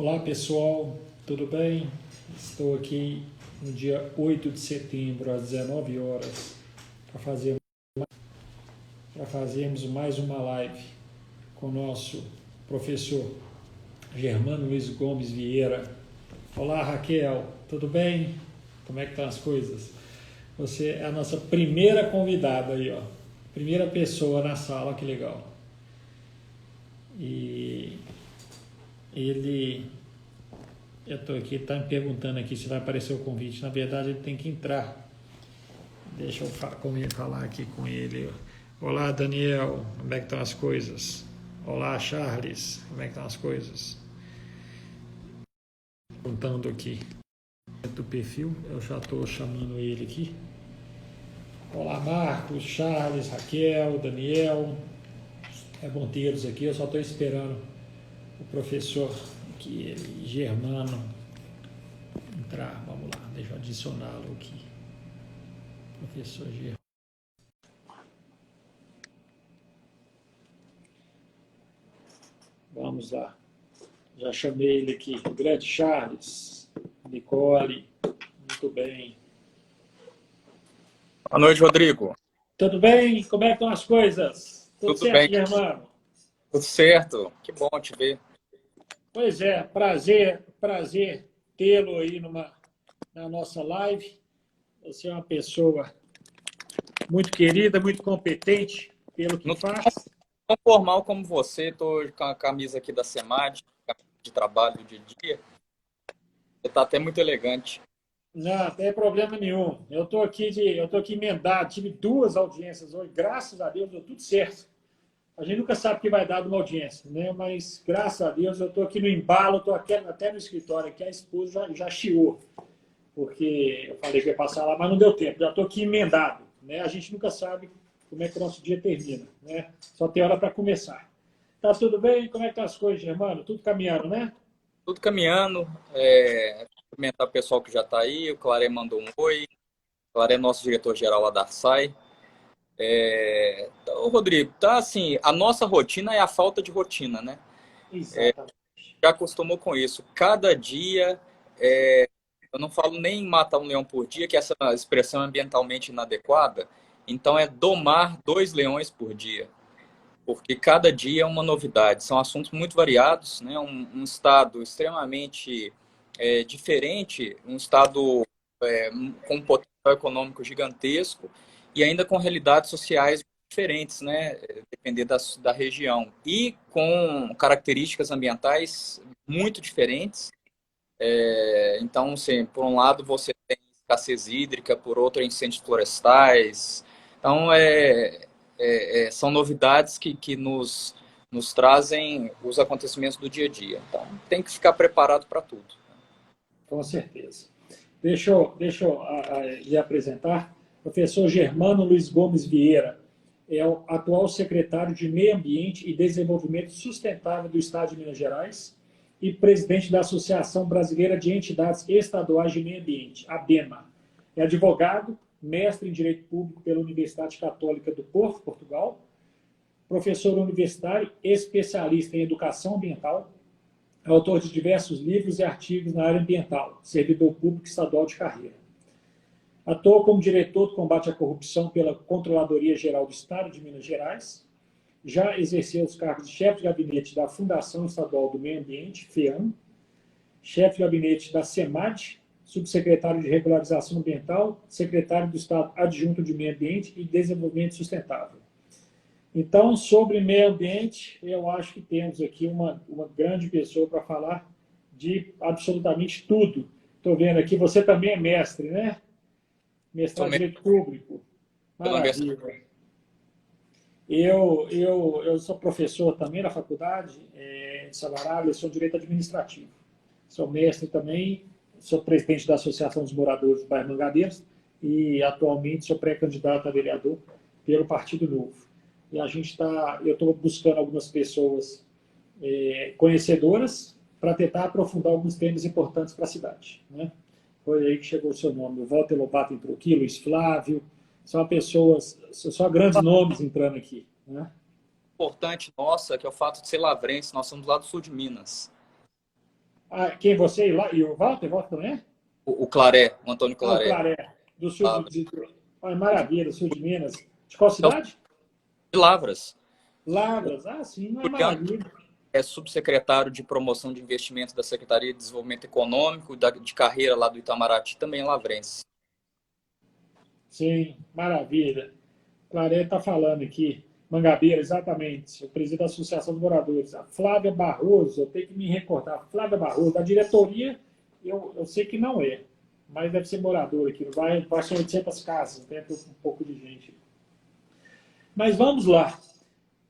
Olá pessoal, tudo bem? Estou aqui no dia 8 de setembro, às 19 horas, para fazermos mais uma live com o nosso professor Germano Luiz Gomes Vieira. Olá Raquel, tudo bem? Como é que estão as coisas? Você é a nossa primeira convidada aí, ó. Primeira pessoa na sala, que legal. E eu estou aqui, está me perguntando aqui se vai aparecer o convite. Na verdade, ele tem que entrar. Deixa eu falar aqui com ele. Olá, Daniel, como é que estão as coisas? Olá, Charles, como é que estão as coisas? Perguntando aqui do perfil, eu já estou chamando ele aqui. Olá, Marcos, Charles, Raquel, Daniel. É bom tê-los aqui, eu só estou esperando o professor aqui, Germano, entrar. Vamos lá, deixa eu adicioná-lo aqui. Professor Germano. Vamos lá. Já chamei ele aqui. Grande Charles, Nicole, muito bem. Boa noite, Rodrigo. Tudo bem? Como é que estão as coisas? Tudo certo, bem? Germano? Tudo certo. Que bom te ver. Pois é, prazer tê-lo aí na nossa live. Você é uma pessoa muito querida, muito competente pelo que faz. Tão formal como você, estou com a camisa aqui da SEMAD, de trabalho de dia. Você está até muito elegante. Não, não tem problema nenhum. Eu estou aqui emendado, tive 2 audiências hoje, graças a Deus deu tudo certo. A gente nunca sabe o que vai dar de uma audiência, né? Mas graças a Deus eu estou aqui no embalo, estou até no escritório aqui, a esposa já chiou, porque eu falei que ia passar lá, mas não deu tempo. Já estou aqui emendado, né? A gente nunca sabe como é que o nosso dia termina, né? Só tem hora para começar. Tá tudo bem? Como é que tá as coisas, Germano? Tudo caminhando, né? Tudo caminhando. Cumprimentar o pessoal que já está aí. O Claré mandou um oi. O Claré é nosso diretor-geral lá da Arsai. Então, Rodrigo, tá assim, a nossa rotina é a falta de rotina, né? Exatamente. Já acostumou com isso. Cada dia, eu não falo nem matar um leão por dia, que essa expressão é ambientalmente inadequada. Então, é domar 2 leões por dia, porque cada dia é uma novidade. São assuntos muito variados, né? Um estado extremamente diferente, um estado com um potencial econômico gigantesco e ainda com realidades sociais diferentes, né? Depender da região. E com características ambientais muito diferentes. Então, assim, por um lado você tem escassez hídrica, por outro incêndios florestais. Então, são novidades que nos trazem os acontecimentos do dia a dia. Então, tem que ficar preparado para tudo. Com certeza. Deixa eu lhe apresentar. Professor Germano Luiz Gomes Vieira é o atual secretário de Meio Ambiente e Desenvolvimento Sustentável do Estado de Minas Gerais e presidente da Associação Brasileira de Entidades Estaduais de Meio Ambiente, ABEMA. É advogado, mestre em Direito Público pela Universidade Católica do Porto, Portugal, professor universitário, especialista em Educação Ambiental, autor de diversos livros e artigos na área ambiental, servidor público estadual de carreira. Atua como diretor do combate à corrupção pela Controladoria Geral do Estado de Minas Gerais. Já exerceu os cargos de chefe de gabinete da Fundação Estadual do Meio Ambiente, FEAM, chefe de gabinete da SEMAD, subsecretário de Regularização Ambiental, secretário do Estado adjunto de Meio Ambiente e Desenvolvimento Sustentável. Então, sobre meio ambiente, eu acho que temos aqui uma grande pessoa para falar de absolutamente tudo. Estou vendo aqui, você também é mestre, né? Mestrado em Direito Público. Maravilha. Eu sou professor também na faculdade de Savaralho, sou Direito Administrativo. Sou mestre também, sou presidente da Associação dos Moradores do Bairro Mangadeiros e atualmente sou pré-candidato a vereador pelo Partido Novo. E eu estou buscando algumas pessoas conhecedoras para tentar aprofundar alguns temas importantes para a cidade, né? Foi aí que chegou o seu nome. O Walter Lobato entrou aqui, Luiz Flávio, são pessoas, só grandes nomes entrando aqui, né? Importante nossa, que é o fato de ser lavrense, nós somos lá do sul de Minas. Quem você e o Walter? Walter também é? O Claré, o Antônio Ah, o Claré. Claré, do sul Lavras. Maravilha, do sul de Minas. De qual Então, cidade? de Lavras. Lavras. Ah, sim, não é Juliano maravilha. é subsecretário de promoção de investimentos da Secretaria de Desenvolvimento Econômico de carreira lá do Itamaraty, também lavrense. Sim, maravilha. Claré está falando aqui. Mangabeira, exatamente. O presidente da Associação dos Moradores. A Flávia Barroso, eu tenho que me recordar. Flávia Barroso, da diretoria, eu sei que não é, mas deve ser morador aqui. Vai ser 800 casas, dentro um pouco de gente. Mas vamos lá.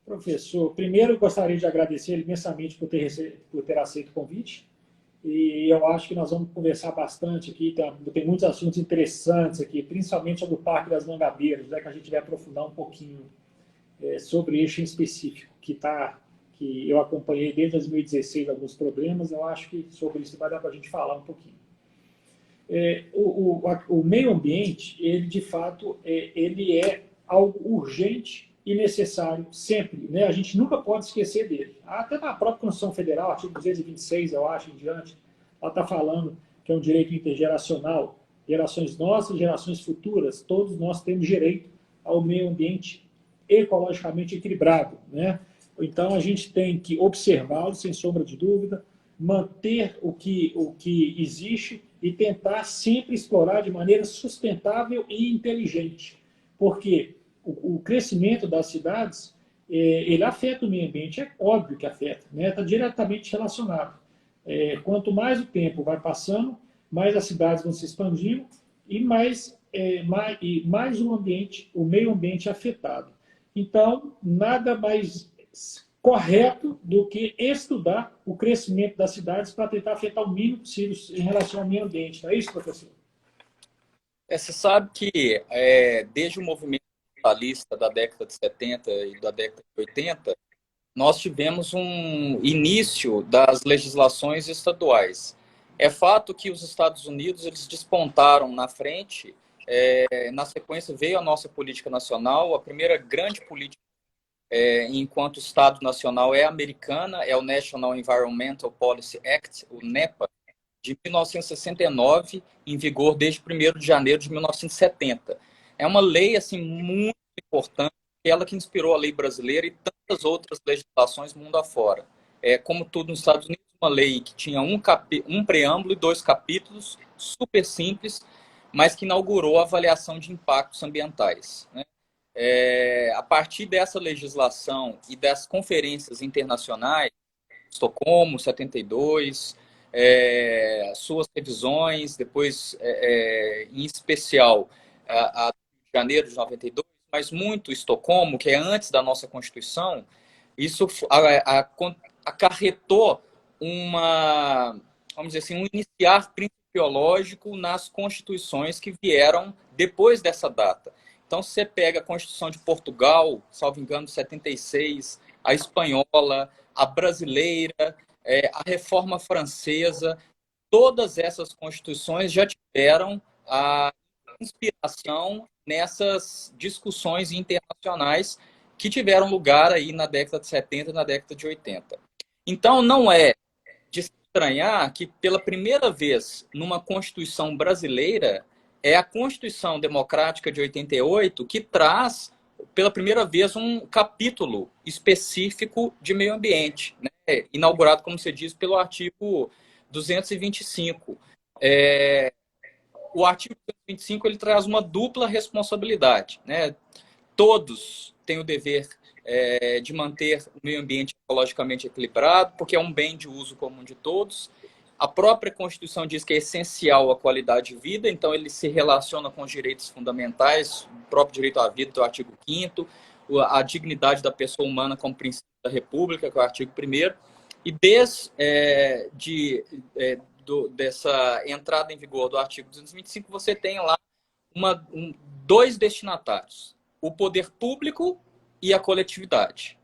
Professor, primeiro eu gostaria de agradecer imensamente por ter aceito o convite. E eu acho que nós vamos conversar bastante aqui. Tem muitos assuntos interessantes aqui, principalmente sobre o Parque das Mangabeiras, né, que a gente vai aprofundar um pouquinho sobre este em específico, que eu acompanhei desde 2016 alguns problemas. Eu acho que sobre isso vai dar para a gente falar um pouquinho. O meio ambiente, ele de fato, ele é algo urgente e necessário sempre, né? A gente nunca pode esquecer dele. Até na própria Constituição Federal, artigo 226, eu acho, em diante, ela está falando que é um direito intergeracional. Gerações nossas, gerações futuras, todos nós temos direito ao meio ambiente ecologicamente equilibrado, né? Então, a gente tem que observá-lo, sem sombra de dúvida, manter o que existe e tentar sempre explorar de maneira sustentável e inteligente. Porque o crescimento das cidades, ele afeta o meio ambiente, é óbvio que afeta, né? Está diretamente relacionado. Quanto mais o tempo vai passando, mais as cidades vão se expandindo e mais o meio ambiente é afetado. Então, nada mais correto do que estudar o crescimento das cidades para tentar afetar o mínimo possível em relação ao meio ambiente. Não é isso, professor? Você sabe que desde o movimento ambientalista da década de 70 e da década de 80, nós tivemos um início das legislações estaduais. É fato que os Estados Unidos eles despontaram na frente, na sequência veio a nossa política nacional, a primeira grande política enquanto Estado nacional é americana, é o National Environmental Policy Act, o NEPA, de 1969, em vigor desde 1º de janeiro de 1970. É uma lei assim, muito importante, ela que inspirou a lei brasileira e tantas outras legislações mundo afora. Como tudo nos Estados Unidos, uma lei que tinha um preâmbulo e 2 capítulos, super simples, mas que inaugurou a avaliação de impactos ambientais, né? A partir dessa legislação e das conferências internacionais, Estocolmo, 72, suas revisões, depois, em especial, a de janeiro de 92, mas muito Estocolmo, que é antes da nossa Constituição, isso acarretou vamos dizer assim, um iniciar principiológico nas constituições que vieram depois dessa data. Então, se você pega a Constituição de Portugal, salvo engano, 76, a espanhola, a brasileira, a Reforma Francesa, todas essas constituições já tiveram a inspiração nessas discussões internacionais que tiveram lugar aí na década de 70 e na década de 80. Então, não é de se estranhar que, pela primeira vez numa Constituição brasileira, é a Constituição Democrática de 88 que traz, pela primeira vez, um capítulo específico de meio ambiente, né? Inaugurado, como você diz, pelo artigo 225. O artigo 225 ele traz uma dupla responsabilidade, né? Todos têm o dever de manter o meio ambiente ecologicamente equilibrado, porque é um bem de uso comum de todos. A própria Constituição diz que é essencial a qualidade de vida, então ele se relaciona com os direitos fundamentais, o próprio direito à vida, do artigo 5º, a dignidade da pessoa humana como princípio da República, que é o artigo 1º, e dessa entrada em vigor do artigo 225, você tem lá dois destinatários, o poder público e a coletividade.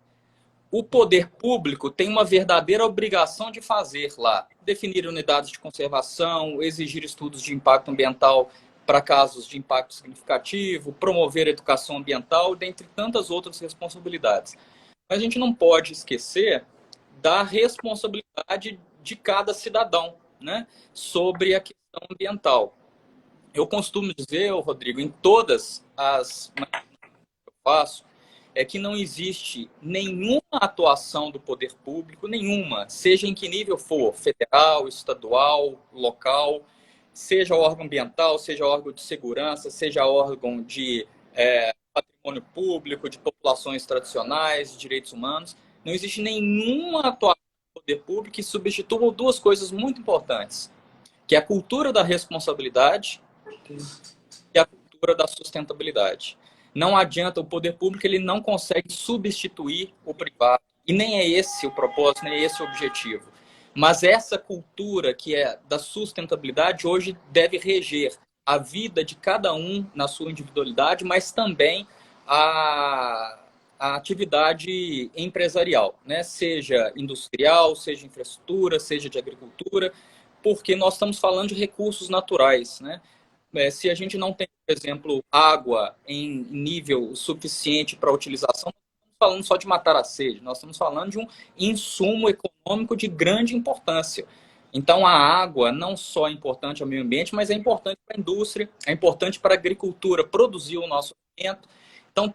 O poder público tem uma verdadeira obrigação de fazer lá, definir unidades de conservação, exigir estudos de impacto ambiental para casos de impacto significativo, promover a educação ambiental, dentre tantas outras responsabilidades. Mas a gente não pode esquecer da responsabilidade de cada cidadão, né, sobre a questão ambiental. Eu costumo dizer, Rodrigo, em todas as manifestações que eu faço, é que não existe nenhuma atuação do poder público, nenhuma, seja em que nível for, federal, estadual, local, seja órgão ambiental, seja órgão de segurança, seja órgão de patrimônio público, de populações tradicionais, de direitos humanos, não existe nenhuma atuação do poder público que substitua duas coisas muito importantes, que é a cultura da responsabilidade e a cultura da sustentabilidade. Não adianta, o poder público ele não consegue substituir o privado. E nem é esse o propósito, nem é esse o objetivo. Mas essa cultura que é da sustentabilidade hoje deve reger a vida de cada um na sua individualidade, mas também a atividade empresarial, né? Seja industrial, seja infraestrutura, seja de agricultura, porque nós estamos falando de recursos naturais, né? Se a gente não tem, por exemplo, água em nível suficiente para utilização, não estamos falando só de matar a sede, nós estamos falando de um insumo econômico de grande importância. Então, a água não só é importante ao meio ambiente, mas é importante para a indústria, é importante para a agricultura, produzir o nosso alimento. Então,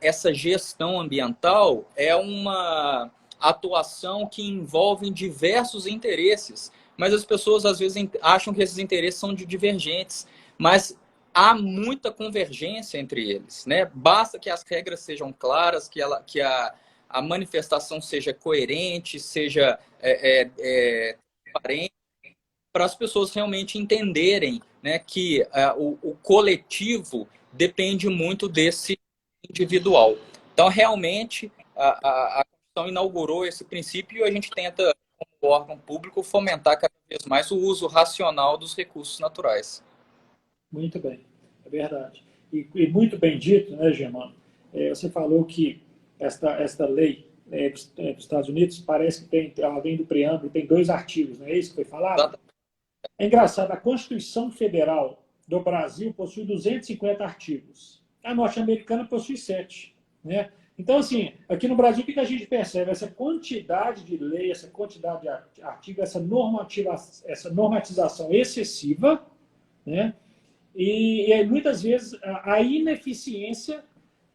essa gestão ambiental é uma atuação que envolve diversos interesses, mas as pessoas às vezes acham que esses interesses são divergentes, mas há muita convergência entre eles, né? Basta que as regras sejam claras, que a manifestação seja coerente, seja transparente, para as pessoas realmente entenderem, né, que o coletivo depende muito desse individual. Então, realmente, a Constituição inaugurou esse princípio e a gente tenta, como órgão público, fomentar cada vez mais o uso racional dos recursos naturais. Muito bem, é verdade. E muito bem dito, né, Germano? Você falou que esta lei dos Estados Unidos parece que tem, além do preâmbulo, tem 2 artigos, não é isso que foi falado? É engraçado, a Constituição Federal do Brasil possui 250 artigos. A norte-americana possui 7, né? Então, assim, aqui no Brasil, o que a gente percebe? Essa quantidade de lei, essa quantidade de artigos, essa normatização excessiva, né? E muitas vezes a ineficiência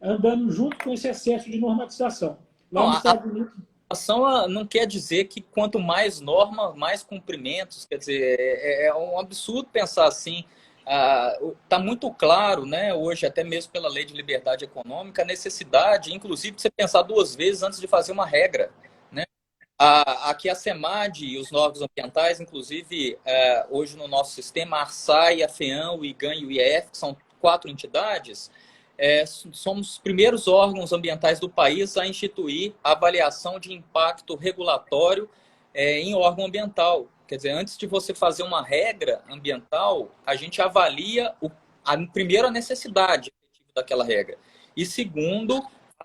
andando junto com esse excesso de normatização. Lá nos Estados Unidos... A ação não quer dizer que quanto mais norma, mais cumprimentos. Quer dizer, é um absurdo pensar assim. Está muito claro, né, hoje, até mesmo pela lei de liberdade econômica, a necessidade, inclusive, de você pensar 2 vezes antes de fazer uma regra, né? Aqui a SEMAD e os órgãos ambientais, inclusive, hoje no nosso sistema, a ARSAI, a FEAM, o IGAM e o IEF, que são 4 entidades, somos os primeiros órgãos ambientais do país a instituir a avaliação de impacto regulatório em órgão ambiental. Quer dizer, antes de você fazer uma regra ambiental, a gente avalia, primeiro, a necessidade daquela regra. E, segundo,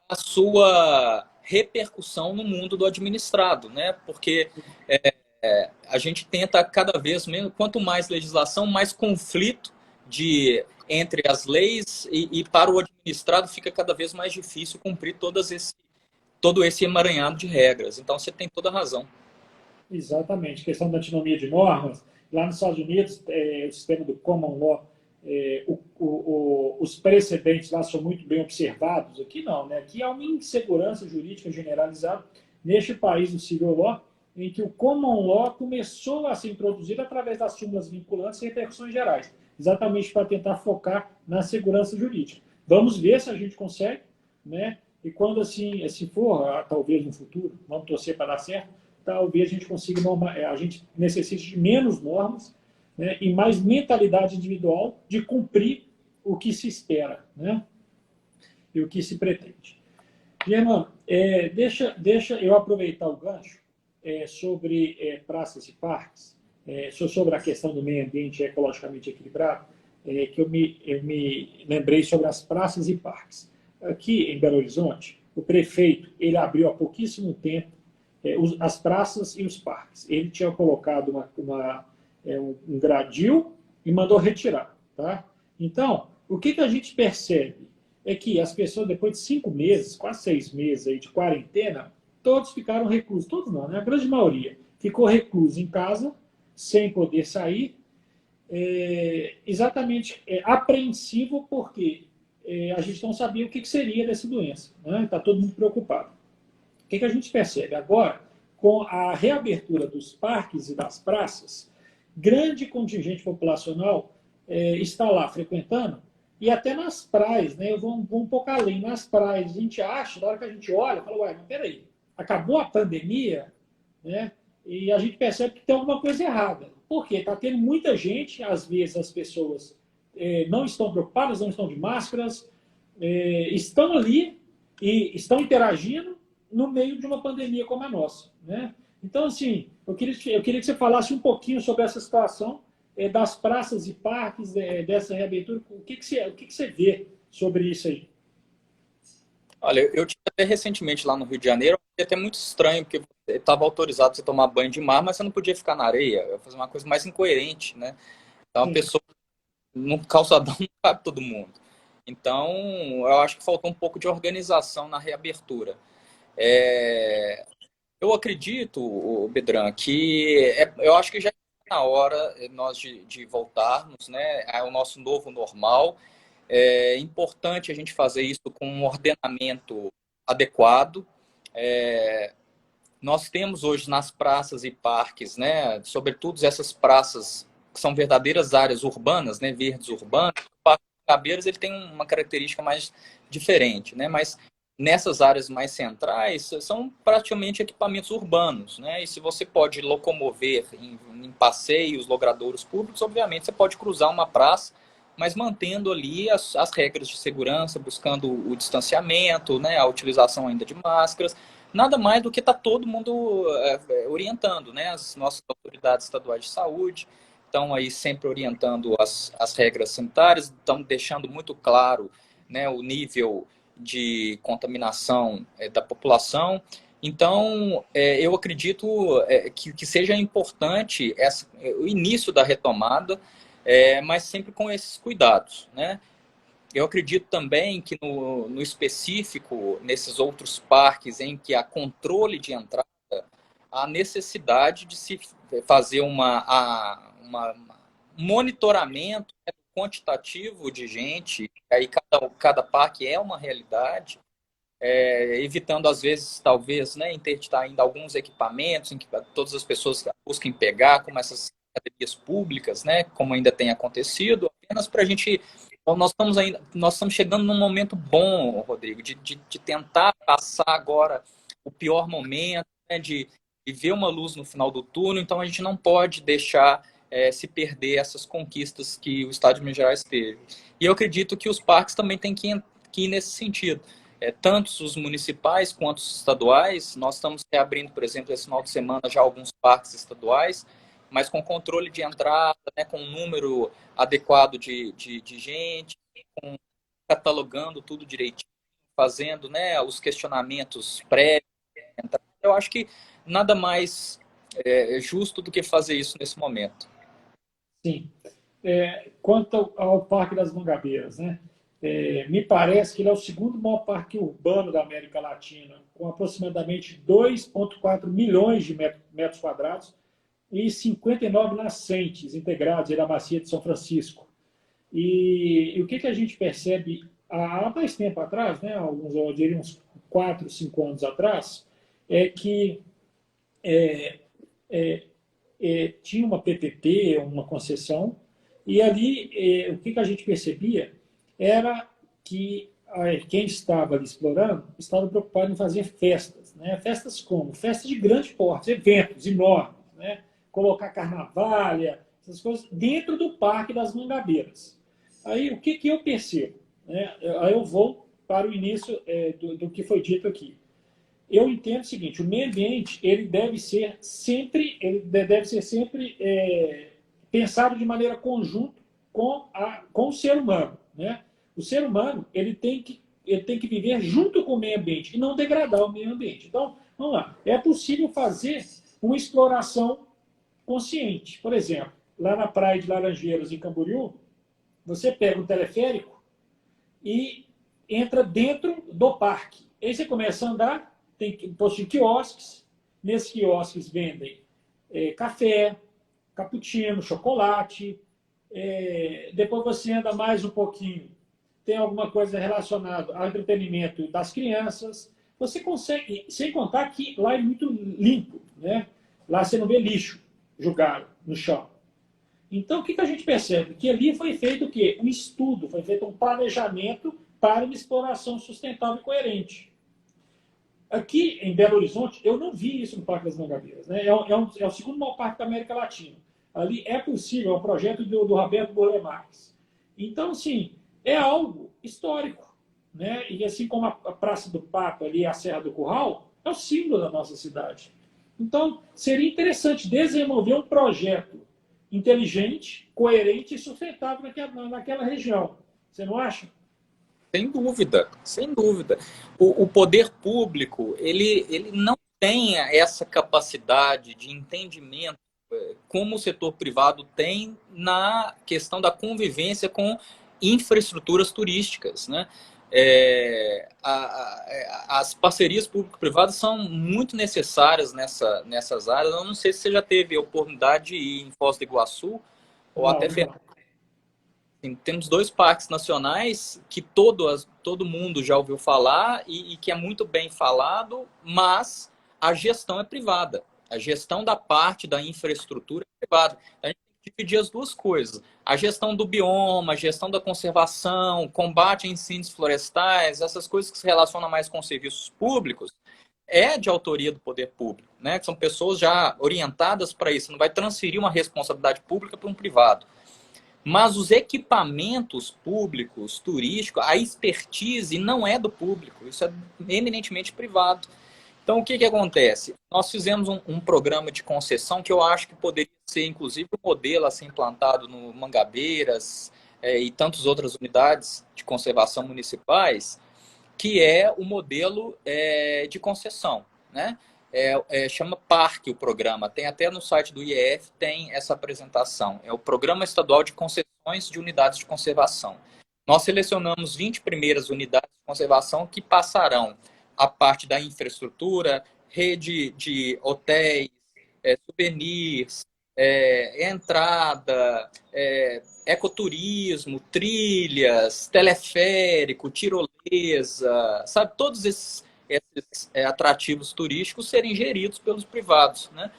a sua repercussão no mundo do administrado, né? Porque a gente tenta cada vez menos, quanto mais legislação, mais conflito entre as leis e para o administrado fica cada vez mais difícil cumprir todo esse emaranhado de regras. Então, você tem toda a razão. Exatamente. Questão da antinomia de normas. Lá nos Estados Unidos, o sistema do common law, os precedentes lá são muito bem observados. Aqui não, né? Aqui há uma insegurança jurídica generalizada neste país do civil law, em que o common law começou a ser introduzido através das súmulas vinculantes e repercussões gerais, exatamente para tentar focar na segurança jurídica. Vamos ver se a gente consegue, né? E quando assim, se for, talvez no futuro, vamos torcer para dar certo, talvez a gente consiga a gente necessite de menos normas, né, e mais mentalidade individual de cumprir o que se espera, né, e o que se pretende. Germano, deixa eu aproveitar o gancho sobre praças e parques, sobre a questão do meio ambiente ecologicamente equilibrado, que eu me lembrei sobre as praças e parques. Aqui em Belo Horizonte, o prefeito ele abriu há pouquíssimo tempo as praças e os parques. Ele tinha colocado um gradil e mandou retirar. Tá? Então, o que a gente percebe é que as pessoas, depois de 5 meses, quase 6 meses aí de quarentena, todos ficaram reclusos. Todos não, né? A grande maioria. ficou recluso em casa, sem poder sair, exatamente apreensivo, porque a gente não sabia o que seria dessa doença. Né? Está todo mundo preocupado. O que a gente percebe agora? Com a reabertura dos parques e das praças, grande contingente populacional está lá frequentando, e até nas praias, né? Eu vou um pouco além. Nas praias, a gente acha, na hora que a gente olha, fala, ué, mas peraí, acabou a pandemia, né? E a gente percebe que tem alguma coisa errada. Por quê? Está tendo muita gente, às vezes as pessoas não estão preocupadas, não estão de máscaras, estão ali e estão interagindo no meio de uma pandemia como a nossa, né? Então, assim, eu queria que você falasse um pouquinho sobre essa situação das praças e parques, dessa reabertura. O que você vê sobre isso aí? Olha, eu tive até recentemente lá no Rio de Janeiro, foi até muito estranho, porque estava autorizado você tomar banho de mar, mas você não podia ficar na areia. Eu ia fazer uma coisa mais incoerente, né? Então, a Sim, pessoa no calçadão não cabe todo mundo. Então, eu acho que faltou um pouco de organização na reabertura. É, eu acredito, Bedran, que eu acho que já está na hora nós de voltarmos, né, ao nosso novo normal. É importante a gente fazer isso com um ordenamento adequado. É, nós temos hoje nas praças e parques, né, sobretudo essas praças que são verdadeiras áreas urbanas, né, verdes urbanas. O Parque Gabeiras ele tem uma característica mais diferente, né, mas nessas áreas mais centrais são praticamente equipamentos urbanos, né, e se você pode locomover em passeios, logradouros públicos, obviamente você pode cruzar uma praça, mas mantendo ali as regras de segurança, buscando o distanciamento, né, a utilização ainda de máscaras. Nada mais do que está todo mundo orientando, né? As nossas autoridades estaduais de saúde estão aí sempre orientando as regras sanitárias, estão deixando muito claro, né, o nível de contaminação da população. Então, eu acredito que seja importante o início da retomada, mas sempre com esses cuidados, né? Eu acredito também que no específico, nesses outros parques em que há controle de entrada, há necessidade de se fazer um monitoramento, né, quantitativo de gente, aí cada parque é uma realidade, evitando às vezes, talvez, né, interditar ainda alguns equipamentos em que todas as pessoas busquem pegar, como essas academias públicas, né, como ainda tem acontecido, apenas para a gente. Então, nós estamos chegando num momento bom, Rodrigo, de tentar passar agora o pior momento, né, de ver uma luz no final do túnel. Então, a gente não pode deixar se perder essas conquistas que o Estado de Minas Gerais teve. E eu acredito que os parques também têm que ir nesse sentido. Tanto os municipais quanto os estaduais. Nós estamos reabrindo, por exemplo, esse final de semana já alguns parques estaduais, mas com controle de entrada, né, com um número adequado de gente, catalogando tudo direitinho, fazendo, né, os questionamentos prévios. Eu acho que nada mais justo do que fazer isso nesse momento. sim. Quanto ao Parque das Mangabeiras, né? Me parece que ele é o segundo maior parque urbano da América Latina, com aproximadamente 2,4 milhões de metros quadrados e 59 nascentes integrados na Bacia de São Francisco. E o que a gente percebe há mais tempo atrás, né, eu diria uns 4, 5 anos atrás, é que tinha uma PPP, uma concessão, e ali o que a gente percebia era que quem estava ali explorando estava preocupado em fazer festas. Né? Festas como? Festas de grande porte, eventos enormes. Né? Colocar carnavalha, essas coisas, dentro do Parque das Mangabeiras. Aí o que eu percebo? Né? Aí eu vou para o início do que foi dito aqui. Eu entendo o seguinte: o meio ambiente ele deve ser sempre pensado de maneira conjunta com o ser humano, né? O ser humano ele tem que viver junto com o meio ambiente e não degradar o meio ambiente. Então, vamos lá. É possível fazer uma exploração consciente. Por exemplo, lá na praia de Laranjeiras, em Camboriú, você pega um teleférico e entra dentro do parque. Aí você começa a andar, tem posto de quiosques, nesses quiosques vendem café, cappuccino, chocolate. Depois você anda mais um pouquinho, tem alguma coisa relacionada ao entretenimento das crianças. Você consegue, sem contar que lá é muito limpo, né? Lá você não vê lixo jogado no chão. Então, o que a gente percebe? Que ali foi feito o quê? Um estudo, foi feito um planejamento para uma exploração sustentável e coerente. Aqui em Belo Horizonte, eu não vi isso no Parque das Mangabeiras. Né? É o segundo maior parque da América Latina. Ali é possível, é um projeto do Roberto Burle Marx. Então, sim, é algo histórico. Né? E assim como a Praça do Pato, ali, a Serra do Curral, é o símbolo da nossa cidade. Então, seria interessante desenvolver um projeto inteligente, coerente e sustentável naquela região. Você não acha? Sem dúvida, sem dúvida. O poder público, ele não tem essa capacidade de entendimento como o setor privado tem na questão da convivência com infraestruturas turísticas, né? As parcerias público-privadas são muito necessárias nessas áreas. Eu não sei se você já teve a oportunidade de ir em Foz do Iguaçu ou Não, até não. temos dois parques nacionais que todo mundo já ouviu falar e que é muito bem falado, mas a gestão é privada. A gestão da parte da infraestrutura é privada. A gente tem que dividir as duas coisas. A gestão do bioma, a gestão da conservação, combate a incêndios florestais, essas coisas que se relacionam mais com serviços públicos, é de autoria do poder público, né? Que são pessoas já orientadas para isso. Você não vai transferir uma responsabilidade pública para um privado. Mas os equipamentos públicos, turísticos, a expertise não é do público, isso é eminentemente privado. Então, o que acontece? Nós fizemos um programa de concessão que eu acho que poderia ser, inclusive, um modelo a ser implantado no Mangabeiras e tantas outras unidades de conservação municipais, que é o modelo de concessão, né? Chama Parque o programa, tem até no site do IEF, tem essa apresentação. É o Programa Estadual de Concessões de Unidades de Conservação. Nós selecionamos 20 primeiras unidades de conservação que passarão a parte da infraestrutura, rede de hotéis, souvenirs, entrada, ecoturismo, trilhas, teleférico, tirolesa, sabe? Todos esses atrativos turísticos serem geridos pelos privados, né?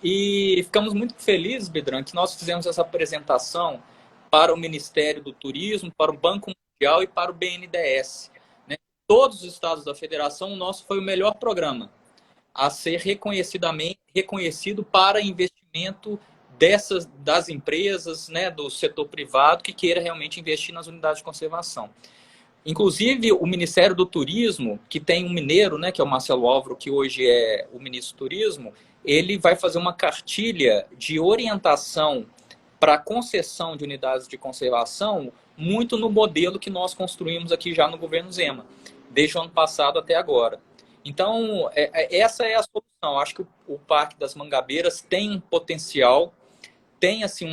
E ficamos muito felizes, Bedran, que nós fizemos essa apresentação para o Ministério do Turismo, para o Banco Mundial e para o BNDES. Né? Todos os estados da federação, o nosso foi o melhor programa a ser reconhecido para investimento das empresas, né, do setor privado que queira realmente investir nas unidades de conservação. Inclusive, o Ministério do Turismo, que tem um mineiro, né, que é o Marcelo Álvaro, que hoje é o ministro do Turismo, ele vai fazer uma cartilha de orientação para a concessão de unidades de conservação, muito no modelo que nós construímos aqui já no governo Zema, desde o ano passado até agora. Então, essa é a solução. Acho que o Parque das Mangabeiras tem um potencial, tem assim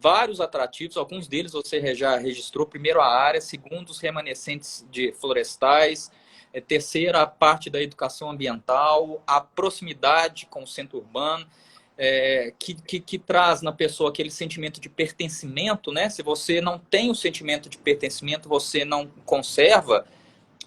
vários atrativos, alguns deles você já registrou. Primeiro, a área, segundo, os remanescentes de florestais, terceira, a parte da educação ambiental, a proximidade com o centro urbano, que traz na pessoa aquele sentimento de pertencimento, né? Se você não tem o sentimento de pertencimento, você não conserva,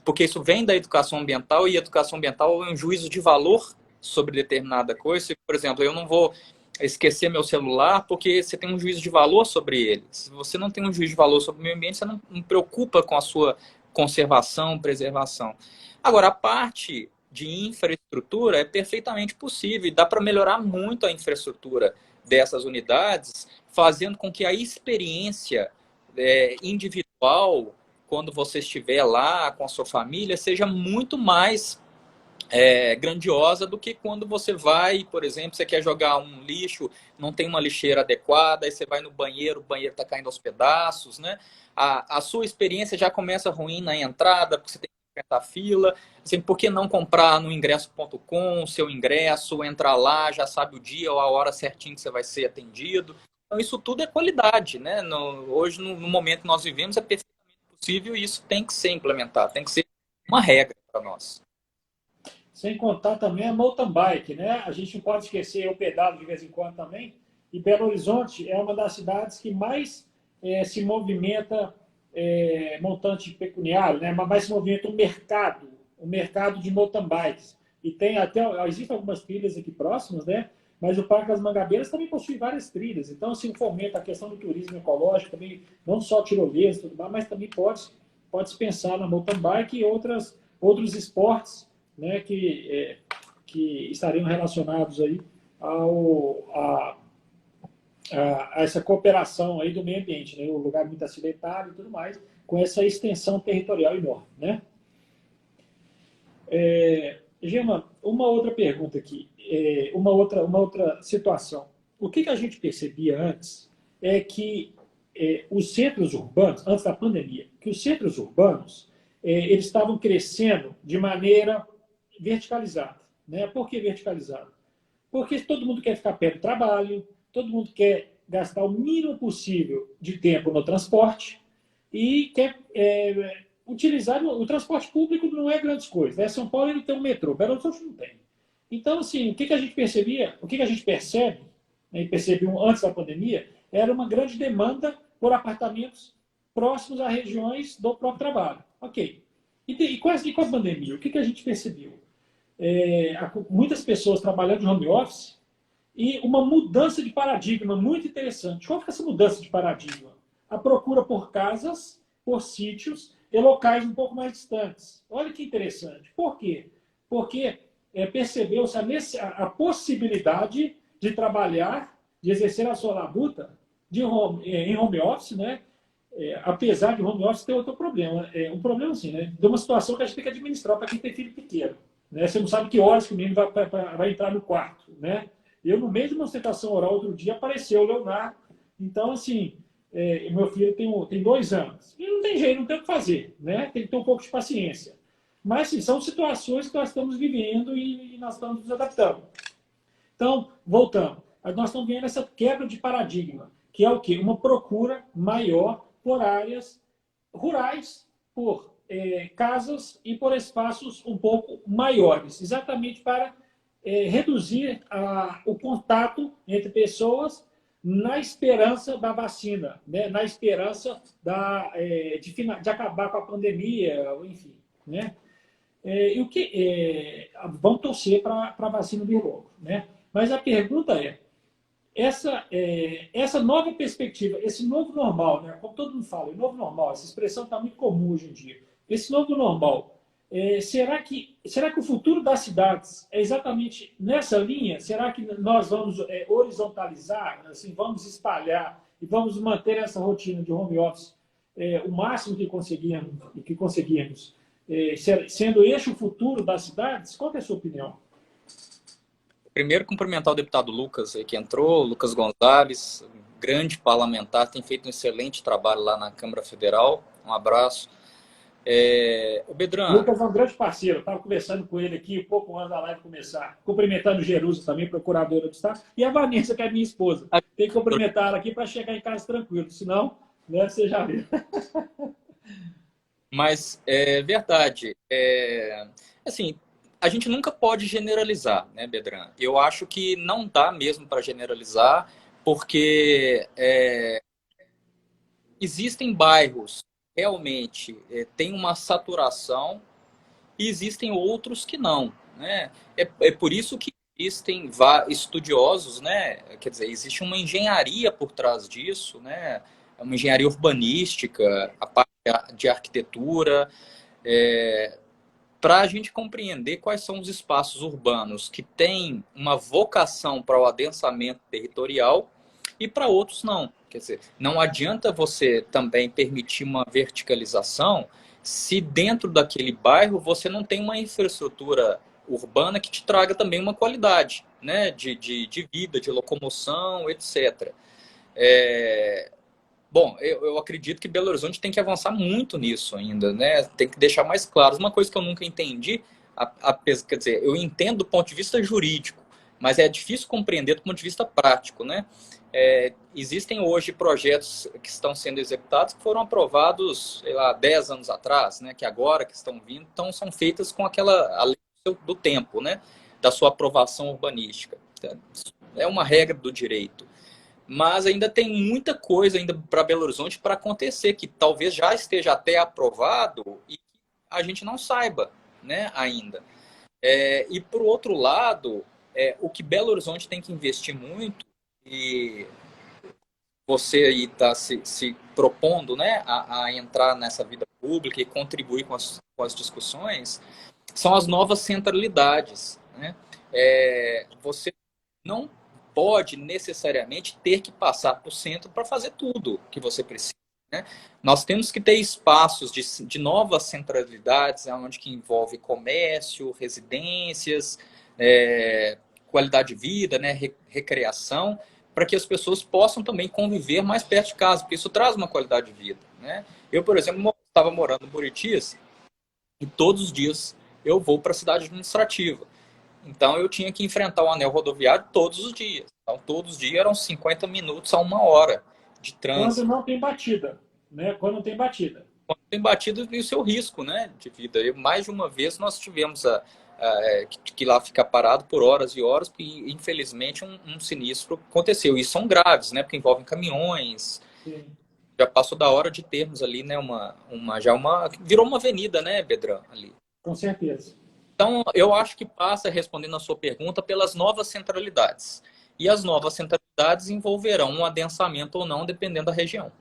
porque isso vem da educação ambiental, e a educação ambiental é um juízo de valor sobre determinada coisa. Por exemplo, eu não vou esquecer meu celular porque você tem um juízo de valor sobre ele. Se você não tem um juízo de valor sobre o meio ambiente, você não preocupa com a sua conservação, preservação. Agora, a parte de infraestrutura é perfeitamente possível, e dá para melhorar muito a infraestrutura dessas unidades, fazendo com que a experiência individual, quando você estiver lá com a sua família, seja muito mais grandiosa do que quando você vai, por exemplo, você quer jogar um lixo, não tem uma lixeira adequada, aí você vai no banheiro, o banheiro está caindo aos pedaços, né? A sua experiência já começa ruim na entrada, porque você tem que enfrentar fila. Assim, por que não comprar no ingresso.com o seu ingresso, entrar lá, já sabe o dia ou a hora certinho que você vai ser atendido? Então, isso tudo é qualidade, né? Hoje, no momento que nós vivemos, é perfeitamente possível, e isso tem que ser implementado, tem que ser uma regra para nós. Sem contar também a mountain bike, né? A gente não pode esquecer o pedal de vez em quando também. E Belo Horizonte é uma das cidades que mais se movimenta montante pecuniário, né? Mas mais se movimenta o mercado de mountain bikes. E tem até, existem algumas trilhas aqui próximas, né? Mas o Parque das Mangabeiras também possui várias trilhas. Então, assim, fomenta a questão do turismo ecológico também, não só tirolesa e tudo mais, mas também pode-se pensar na mountain bike e outros esportes, né, que estariam relacionados aí a essa cooperação aí do meio ambiente, né? O lugar muito acidentado e tudo mais, com essa extensão territorial enorme, né? Gemma, uma outra pergunta aqui, uma outra situação. O que a gente percebia antes é que os centros urbanos, antes da pandemia, que os centros urbanos eles estavam crescendo de maneira verticalizada. Né? Por que verticalizada? Porque todo mundo quer ficar perto do trabalho, todo mundo quer gastar o mínimo possível de tempo no transporte e quer utilizar o transporte público. Não é grandes coisas. Né? São Paulo ele tem um metrô, Belo Horizonte não tem. Então, assim, o que a gente percebia, o que a gente percebe, né, e percebeu antes da pandemia, era uma grande demanda por apartamentos próximos a regiões do próprio trabalho. Ok. E com a pandemia, o que a gente percebeu? Muitas pessoas trabalhando de home office e uma mudança de paradigma muito interessante. Qual foi essa mudança de paradigma? A procura por casas, por sítios e locais um pouco mais distantes. Olha que interessante. Por quê? Porque percebeu-se a possibilidade de trabalhar, de exercer a sua labuta em home office, né? Apesar de home office ter outro problema. Um problema assim, né? De uma situação que a gente tem que administrar para quem tem filho pequeno. Né? Você não sabe que horas que o menino vai entrar no quarto. Né? Eu, no meio de uma sustentação oral, outro dia, apareceu o Leonardo. Então, assim, meu filho tem 2 anos. E não tem jeito, não tem o que fazer. Né? Tem que ter um pouco de paciência. Mas, sim, são situações que nós estamos vivendo e nós estamos nos adaptando. Então, voltando. Nós estamos vendo essa quebra de paradigma, que é o quê? Uma procura maior por áreas rurais, por casas e por espaços um pouco maiores, exatamente para reduzir o contato entre pessoas na esperança da vacina, né? Na esperança de acabar com a pandemia, enfim. Né? Vamos torcer para a vacina vir logo. Né? Mas a pergunta essa nova perspectiva, esse novo normal, né? Como todo mundo fala, o novo normal, essa expressão está muito comum hoje em dia. Esse novo normal, será que o futuro das cidades é exatamente nessa linha? Será que nós vamos horizontalizar, assim, vamos espalhar e vamos manter essa rotina de home office o máximo que conseguirmos, sendo este o futuro das cidades? Qual é a sua opinião? Primeiro, cumprimentar o deputado Lucas, que entrou, Lucas Gonzalez, grande parlamentar, tem feito um excelente trabalho lá na Câmara Federal. Um abraço. O Bedran. Lucas é um grande parceiro, estava conversando com ele aqui um pouco antes da live começar. Cumprimentando o Jerusa também, procuradora do Estado, e a Vanessa, que é minha esposa. Tem que cumprimentar ela aqui para chegar em casa tranquilo, senão, né, você já viu. Mas é verdade. Assim, a gente nunca pode generalizar, né, Bedran? Eu acho que não dá mesmo para generalizar, porque existem bairros realmente tem uma saturação e existem outros que não, né? É por isso que existem estudiosos, né? Quer dizer, existe uma engenharia por trás disso, né? Uma engenharia urbanística, a parte de arquitetura, para a gente compreender quais são os espaços urbanos que têm uma vocação para o adensamento territorial e para outros não. Quer dizer, não adianta você também permitir uma verticalização se dentro daquele bairro você não tem uma infraestrutura urbana que te traga também uma qualidade, né, de vida, de locomoção, etc. Bom, eu acredito que Belo Horizonte tem que avançar muito nisso ainda, né? Tem que deixar mais claro. Uma coisa que eu nunca entendi, quer dizer, eu entendo do ponto de vista jurídico, mas é difícil compreender do ponto de vista prático, né? Existem hoje projetos que estão sendo executados que foram aprovados, sei lá, 10 anos atrás, né? Que agora que estão vindo, então são feitas com aquela a lei do tempo, né? Da sua aprovação urbanística. É uma regra do direito. Mas ainda tem muita coisa ainda para Belo Horizonte para acontecer, que talvez já esteja até aprovado e a gente não saiba, né, ainda. E, por outro lado, o que Belo Horizonte tem que investir muito, e você aí está se propondo, né, a entrar nessa vida pública e contribuir com as discussões, são as novas centralidades, né? Você não pode necessariamente ter que passar por centro para fazer tudo que você precisa, né? Nós temos que ter espaços de novas centralidades, onde que envolve comércio, residências, qualidade de vida, né, recreação, para que as pessoas possam também conviver mais perto de casa, porque isso traz uma qualidade de vida, né? Eu, por exemplo, estava morando em Buritis e todos os dias eu vou para a cidade administrativa. Então, eu tinha que enfrentar o anel rodoviário todos os dias. Então, todos os dias eram 50 minutos a 1 hora de Quando trânsito. não tem batida, né? Quando não tem batida. Quando tem batido, e o seu risco, né, de vida. Mais de uma vez nós tivemos que lá ficar parado por horas e horas, porque, infelizmente, um sinistro aconteceu. E são graves, né, porque envolvem caminhões. Sim. Já passou da hora de termos ali, né, virou uma avenida, né, Bedran, ali. Com certeza. Então, eu acho que passa, respondendo a sua pergunta, pelas novas centralidades. E as novas centralidades envolverão um adensamento ou não, dependendo da região.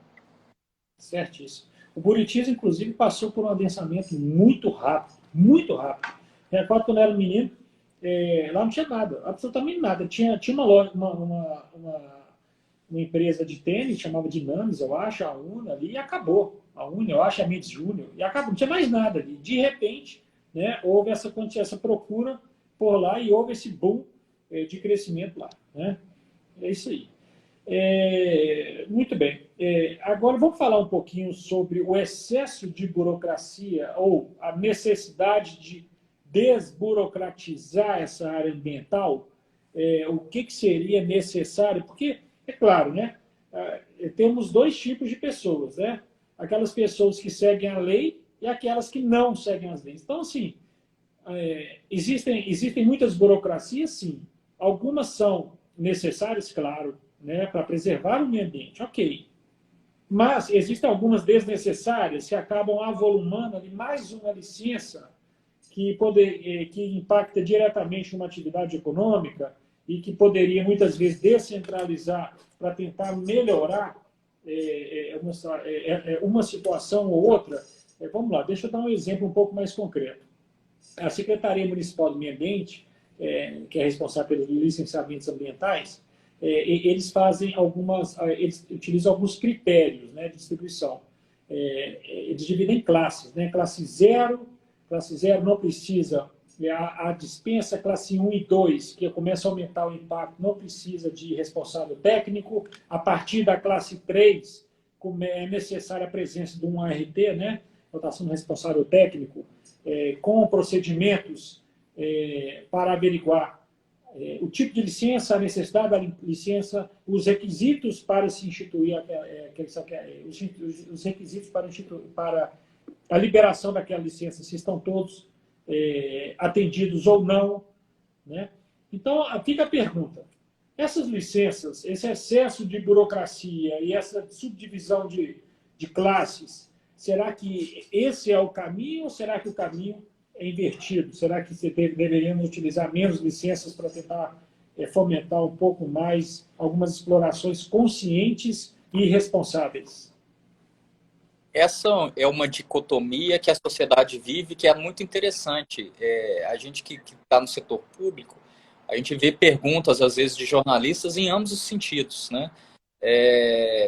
Certíssimo. O Buritis, inclusive, passou por um adensamento muito rápido, muito rápido. Recordo quando eu era menino, lá não tinha nada, absolutamente nada. Tinha uma loja, uma empresa de tênis, chamava Dinamis, eu acho, a Una ali, e acabou. A Una, eu acho, a Mendes Júnior, e acabou, não tinha mais nada ali. De repente, né, houve essa procura por lá e houve esse boom de crescimento lá. Né? É isso aí. Muito bem. Agora vamos falar um pouquinho sobre o excesso de burocracia ou a necessidade de desburocratizar essa área ambiental. O que seria necessário? Porque, é claro, né, temos dois tipos de pessoas, né? Aquelas pessoas que seguem a lei e aquelas que não seguem as leis. Então, assim, existem muitas burocracias, sim. Algumas são necessárias, claro, né, para preservar o meio ambiente, ok. Mas existem algumas desnecessárias que acabam avolumando ali mais uma licença que impacta diretamente uma atividade econômica e que poderia muitas vezes descentralizar para tentar melhorar uma situação ou outra. Vamos lá, deixa eu dar um exemplo um pouco mais concreto. A Secretaria Municipal do Meio Ambiente, que é responsável pelos licenciamentos ambientais, eles utilizam alguns critérios, né, de distribuição. Eles dividem em classes, né? Classe 0 não precisa, a dispensa classe 1 e 2, que começa a aumentar o impacto, não precisa de responsável técnico. A partir da classe 3, é necessária a presença de um ART, né? Rotação do responsável técnico, com procedimentos para averiguar o tipo de licença, a necessidade da licença, os requisitos para se instituir, os requisitos para a liberação daquela licença, se estão todos atendidos ou não. Né? Então, fica a pergunta. Essas licenças, esse excesso de burocracia e essa subdivisão de classes, será que esse é o caminho ou será que o caminho é invertido? Será que deveríamos utilizar menos licenças para tentar fomentar um pouco mais algumas explorações conscientes e responsáveis? Essa é uma dicotomia que a sociedade vive, que é muito interessante. A gente que está no setor público, a gente vê perguntas, às vezes, de jornalistas em ambos os sentidos, né?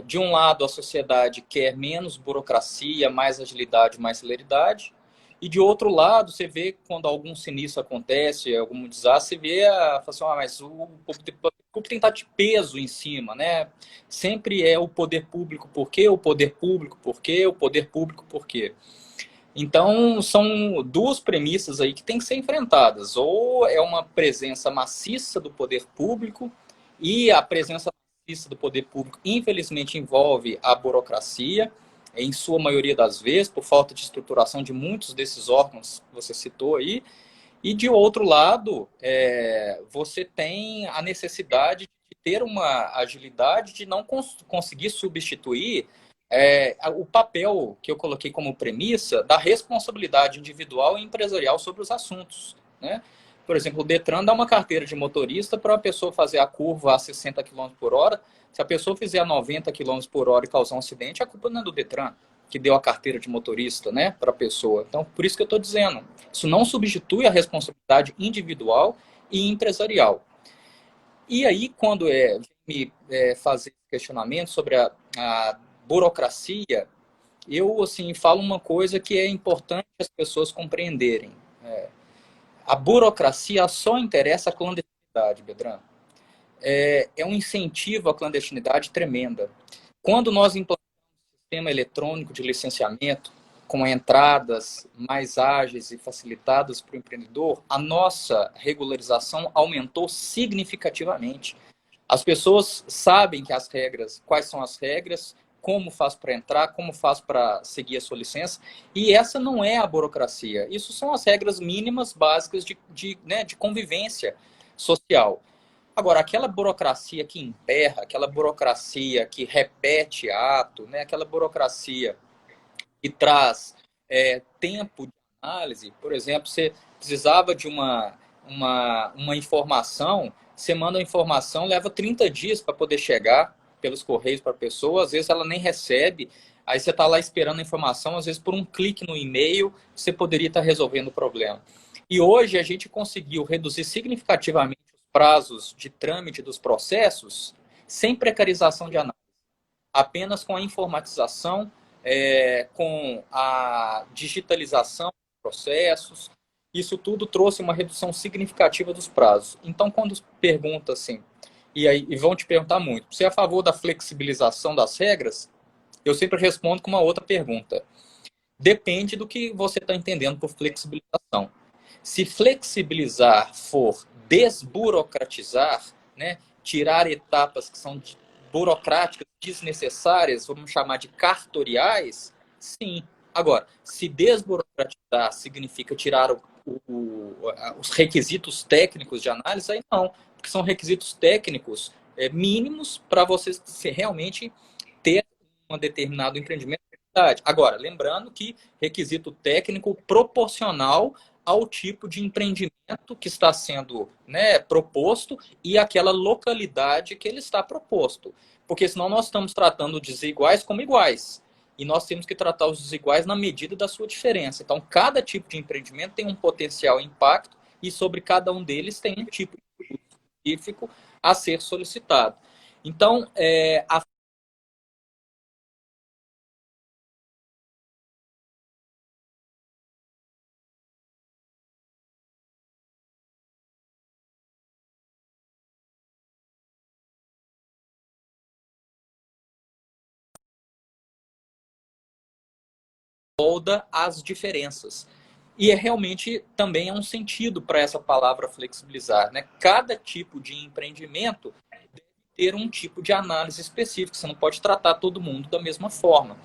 De um lado, a sociedade quer menos burocracia, mais agilidade, mais celeridade. E, de outro lado, você vê quando algum sinistro acontece, algum desastre, você vê assim, mas o público tem que estar de peso em cima, né? Sempre é o poder público, por quê? O poder público, por quê? O poder público, por quê? Então, são duas premissas aí que têm que ser enfrentadas. Ou é uma presença maciça do poder público, e a presença maciça do poder público, infelizmente, envolve a burocracia, em sua maioria das vezes, por falta de estruturação de muitos desses órgãos que você citou aí. E, de outro lado, você tem a necessidade de ter uma agilidade de não conseguir substituir o papel que eu coloquei como premissa da responsabilidade individual e empresarial sobre os assuntos, né? Por exemplo, o Detran dá uma carteira de motorista para a pessoa fazer a curva a 60 km por hora. Se a pessoa fizer a 90 km por hora e causar um acidente, a culpa não é do Detran, que deu a carteira de motorista, né, para a pessoa. Então, por isso que eu estou dizendo, isso não substitui a responsabilidade individual e empresarial. E aí, quando me fazer questionamento sobre a burocracia, eu assim falo uma coisa que é importante as pessoas compreenderem. A burocracia só interessa a clandestinidade, Bedran. É um incentivo à clandestinidade tremenda. Quando nós implantamos um sistema eletrônico de licenciamento, com entradas mais ágeis e facilitadas para o empreendedor, a nossa regularização aumentou significativamente. As pessoas sabem que as regras, quais são as regras, como faz para entrar, como faz para seguir a sua licença, e essa não é a burocracia. Isso são as regras mínimas básicas de convivência social. Agora, aquela burocracia que emperra, aquela burocracia que repete ato, né, aquela burocracia que traz tempo de análise, por exemplo, você precisava de uma informação, você manda a informação, leva 30 dias para poder chegar pelos correios para a pessoa, às vezes ela nem recebe, aí você está lá esperando a informação, às vezes por um clique no e-mail, você poderia estar resolvendo o problema. E hoje a gente conseguiu reduzir significativamente os prazos de trâmite dos processos sem precarização de análise, apenas com a informatização, com a digitalização dos processos. Isso tudo trouxe uma redução significativa dos prazos. Então, quando pergunta assim, e vão te perguntar muito, você é a favor da flexibilização das regras? Eu sempre respondo com uma outra pergunta. Depende do que você está entendendo por flexibilização. Se flexibilizar for desburocratizar, né, tirar etapas que são burocráticas, desnecessárias, vamos chamar de cartoriais, sim. Agora, se desburocratizar significa tirar os requisitos técnicos de análise, aí não, porque são requisitos técnicos mínimos para você realmente ter um determinado empreendimento. Agora, lembrando que requisito técnico proporcional ao tipo de empreendimento que está sendo, né, proposto e aquela localidade que ele está proposto. Porque senão nós estamos tratando os desiguais como iguais. E nós temos que tratar os desiguais na medida da sua diferença. Então, cada tipo de empreendimento tem um potencial impacto e sobre cada um deles tem um tipo específico a ser solicitado. Então, a molda as diferenças. E realmente também é um sentido para essa palavra flexibilizar, né? Cada tipo de empreendimento deve ter um tipo de análise específica, você não pode tratar todo mundo da mesma forma.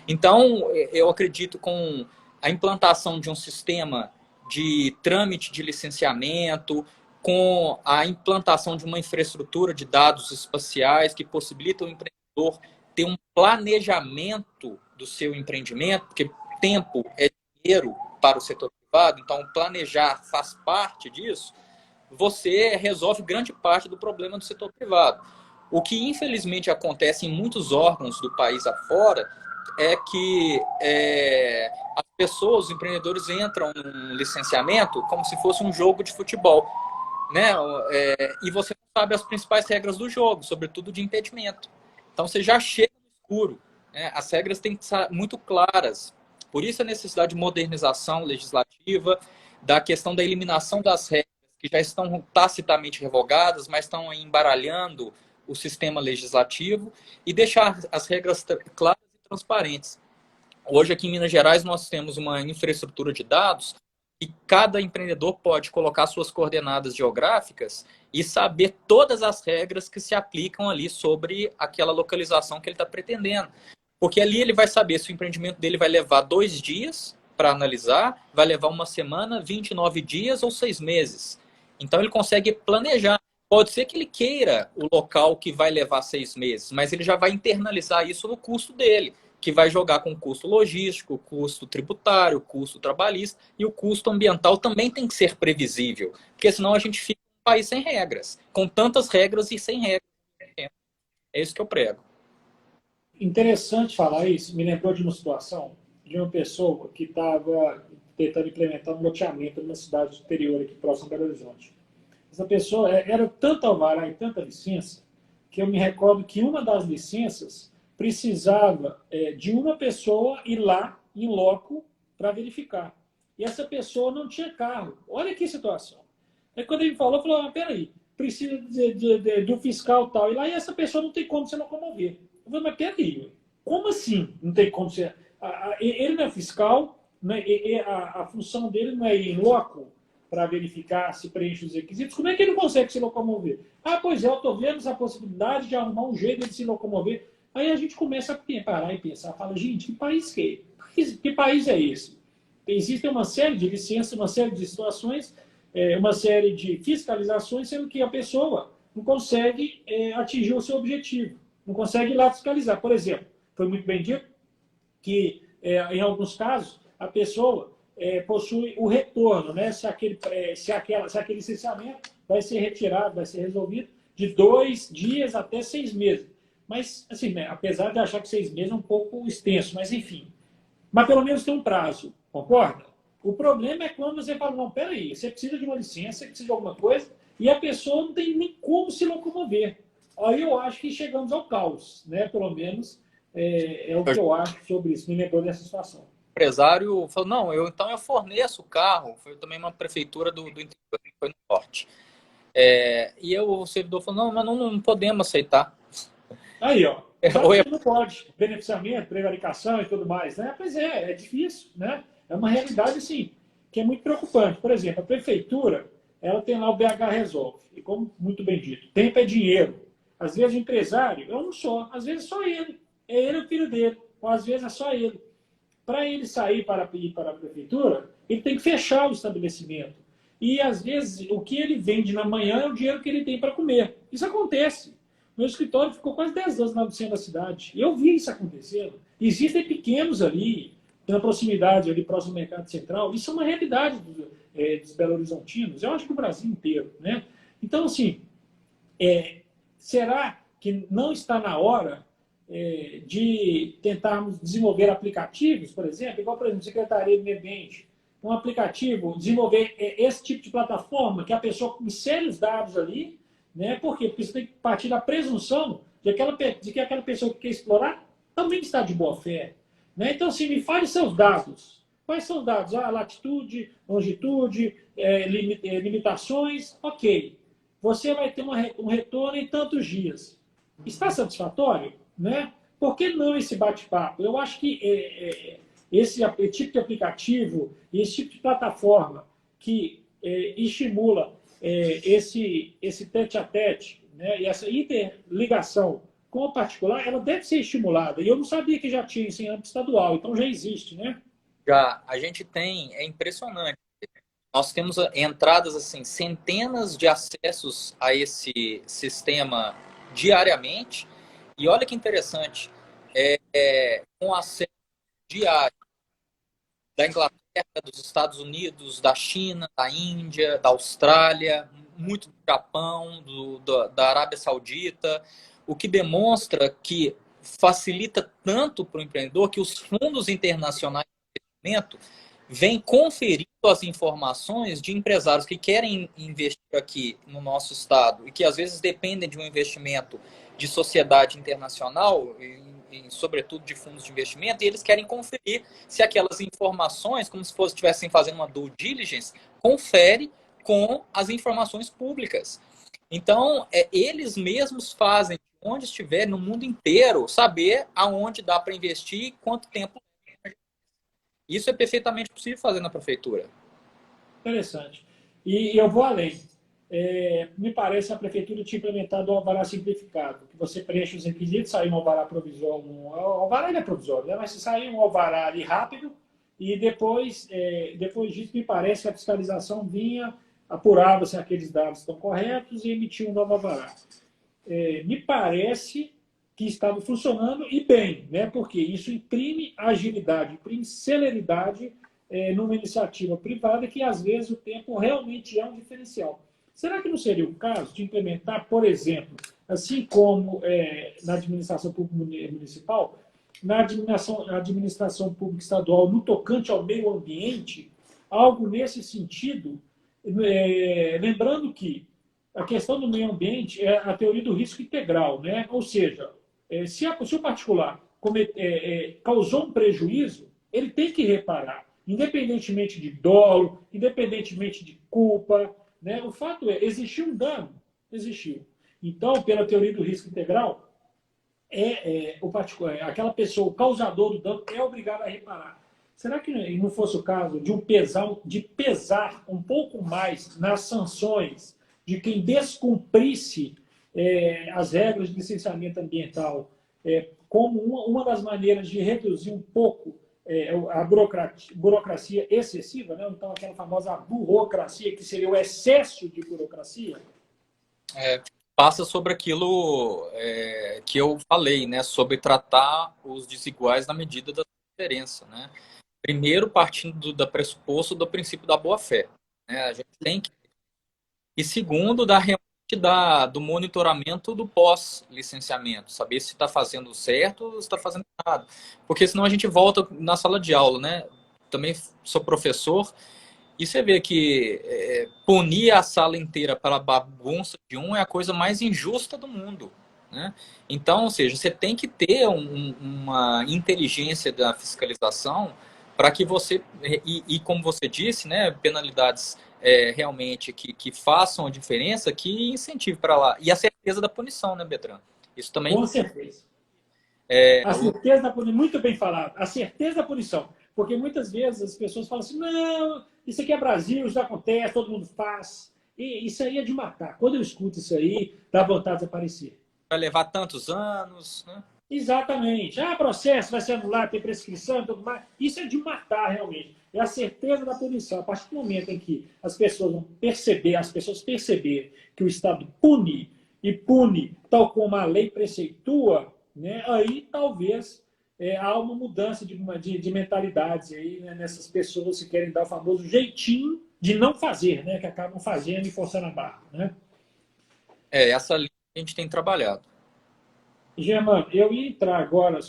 Então, eu acredito com a implantação de um sistema de trâmite de licenciamento, com a implantação de uma infraestrutura de dados espaciais que possibilita o empreendedor ter um planejamento do seu empreendimento, porque tempo é dinheiro para o setor privado, então planejar faz parte disso, você resolve grande parte do problema do setor privado. O que infelizmente acontece em muitos órgãos do país afora é que as pessoas, os empreendedores entram num licenciamento como se fosse um jogo de futebol, né? E você não sabe as principais regras do jogo, sobretudo de impedimento. Então você já chega no escuro, né? As regras têm que ser muito claras. Por isso a necessidade de modernização legislativa, da questão da eliminação das regras que já estão tacitamente revogadas, mas estão embaralhando o sistema legislativo e deixar as regras claras e transparentes. Hoje, aqui em Minas Gerais, nós temos uma infraestrutura de dados e cada empreendedor pode colocar suas coordenadas geográficas e saber todas as regras que se aplicam ali sobre aquela localização que ele está pretendendo. Porque ali ele vai saber se o empreendimento dele vai levar 2 dias para analisar, vai levar uma semana, 29 dias ou 6 meses. Então, ele consegue planejar. Pode ser que ele queira o local que vai levar 6 meses, mas ele já vai internalizar isso no custo dele, que vai jogar com custo logístico, custo tributário, custo trabalhista, e o custo ambiental também tem que ser previsível, porque senão a gente fica um país sem regras, com tantas regras e sem regras. É isso que eu prego. Interessante falar isso. Me lembrou de uma situação de uma pessoa que estava tentando implementar um loteamento numa cidade interior aqui próximo de Belo Horizonte. Essa pessoa era tanta alvará e tanta licença que eu me recordo que uma das licenças precisava de uma pessoa ir lá em loco para verificar. E essa pessoa não tinha carro. Olha que situação. Aí quando ele falou, ah, peraí, precisa do fiscal tal. E lá e essa pessoa não tem como se locomover. Eu falei, mas peraí, como assim não tem como se... Ele não é fiscal, né? A função dele não é ir em loco para verificar se preenche os requisitos. Como é que ele não consegue se locomover? Ah, pois é, eu estou vendo essa possibilidade de arrumar um jeito de se locomover. Aí a gente começa a parar e pensar, fala, gente, que país é esse? Existe uma série de licenças, uma série de situações, uma série de fiscalizações, sendo que a pessoa não consegue atingir o seu objetivo, não consegue ir lá fiscalizar. Por exemplo, foi muito bem dito que, em alguns casos, a pessoa possui o retorno, né? Se aquele licenciamento vai ser retirado, vai ser resolvido de 2 dias até 6 meses. Mas, assim, né, apesar de achar que 6 meses é um pouco extenso, mas enfim. Mas pelo menos tem um prazo, concorda? O problema é quando você fala, não, peraí, você precisa de uma licença, você precisa de alguma coisa, e a pessoa não tem nem como se locomover. Aí eu acho que chegamos ao caos, né? Pelo menos é o que eu acho sobre isso. Me lembrou dessa situação. O empresário falou, não, então eu forneço o carro. Foi também uma prefeitura do interior, foi no norte. E o servidor falou, não, mas não podemos aceitar. Aí, ó. Não pode. Beneficiamento, prevaricação e tudo mais, né? Pois é difícil, né? É uma realidade, assim, que é muito preocupante. Por exemplo, a prefeitura, ela tem lá o BH Resolve. E como muito bem dito, tempo é dinheiro. Às vezes o empresário é um só, às vezes só ele. É ele e o filho dele. Ou às vezes é só ele. Para ele sair para ir para a prefeitura, ele tem que fechar o estabelecimento. E, às vezes, o que ele vende na manhã é o dinheiro que ele tem para comer. Isso acontece. Meu escritório ficou quase 10 anos no centro da cidade. E eu vi isso acontecendo. Existem pequenos ali, na proximidade, ali próximo do Mercado Central. Isso é uma realidade dos belo-horizontinos. Eu acho que o Brasil inteiro, né? Então, assim, será que não está na hora de tentarmos desenvolver aplicativos, por exemplo, igual, por exemplo, Secretaria do Meio Ambiente, um aplicativo, desenvolver esse tipo de plataforma que a pessoa insere os dados ali, né? Por quê? Porque você tem que partir da presunção de que aquela pessoa que quer explorar também está de boa fé. Né? Então, assim, me fale seus dados. Quais são os dados? Latitude, longitude, limitações, ok. Você vai ter um retorno em tantos dias. Está satisfatório? Né? Por que não esse bate-papo? Eu acho que esse tipo de aplicativo, esse tipo de plataforma que estimula esse tete-a-tete, né, e essa interligação com o particular, ela deve ser estimulada. E eu não sabia que já tinha isso em âmbito estadual, então já existe, né? Já, a gente tem, é impressionante. Nós temos entradas, assim, centenas de acessos a esse sistema diariamente. E olha que interessante, com acesso diário da Inglaterra, dos Estados Unidos, da China, da Índia, da Austrália, muito do Japão, da Arábia Saudita, o que demonstra que facilita tanto para o empreendedor que os fundos internacionais de investimento vêm conferindo as informações de empresários que querem investir aqui no nosso estado e que às vezes dependem de um investimento de sociedade internacional, e sobretudo de fundos de investimento, e eles querem conferir se aquelas informações, como se estivessem fazendo uma due diligence, confere com as informações públicas. Então, eles mesmos fazem, onde estiver, no mundo inteiro, saber aonde dá para investir e quanto tempo. Isso é perfeitamente possível fazer na prefeitura. Interessante. E eu vou além. Me parece que a prefeitura tinha implementado o alvará simplificado, que você preenche os requisitos, sai um alvará provisório, o alvará é provisório, né? Mas se sair um alvará ali rápido, e depois disso, me parece que a fiscalização vinha, apurava se aqueles dados estão corretos e emitia um novo alvará. Me parece que estava funcionando e bem, né? Porque isso imprime agilidade, imprime celeridade numa iniciativa privada que, às vezes, o tempo realmente é um diferencial. Será que não seria o caso de implementar, por exemplo, assim como na administração pública municipal, na administração pública estadual, no tocante ao meio ambiente, algo nesse sentido, lembrando que a questão do meio ambiente é a teoria do risco integral, né? Ou seja, se o particular causou um prejuízo, ele tem que reparar, independentemente de dolo, independentemente de culpa, né? O fato é, existiu um dano, existiu. Então, pela teoria do risco integral, o particular, aquela pessoa, o causador do dano, é obrigado a reparar. Será que não fosse o caso de pesar um pouco mais nas sanções de quem descumprisse as regras de licenciamento ambiental como uma das maneiras de reduzir um pouco a burocracia excessiva, né? Então aquela famosa burocracia, que seria o excesso de burocracia? Passa sobre aquilo que eu falei, né? Sobre tratar os desiguais na medida da diferença, né? Primeiro, partindo do pressuposto do princípio da boa-fé, né? A gente tem que... E segundo, do monitoramento do pós-licenciamento, saber se está fazendo certo ou se está fazendo errado. Porque senão a gente volta na sala de aula, né? Também sou professor, e você vê que punir a sala inteira pela bagunça de um é a coisa mais injusta do mundo, né? Então, ou seja, você tem que ter uma inteligência da fiscalização para que você, e como você disse, né, penalidades realmente que façam a diferença, que incentive para lá. E a certeza da punição, né, Betran? Isso também... Com certeza. A certeza da punição, muito bem falado, a certeza da punição. Porque muitas vezes as pessoas falam assim, não, isso aqui é Brasil, isso acontece, todo mundo faz. E isso aí é de matar. Quando eu escuto isso aí, dá vontade de aparecer. Vai levar tantos anos, né? Exatamente. Processo vai ser anulado, tem prescrição e tudo mais. Isso é de matar, realmente. É a certeza da punição. A partir do momento em que as pessoas vão perceber, que o Estado pune, e pune tal como a lei preceitua, né, aí talvez há uma mudança de mentalidades aí, né, nessas pessoas que querem dar o famoso jeitinho de não fazer, né, que acabam fazendo e forçando a barra. Né? Essa linha a gente tem trabalhado. Germano, eu ia entrar agora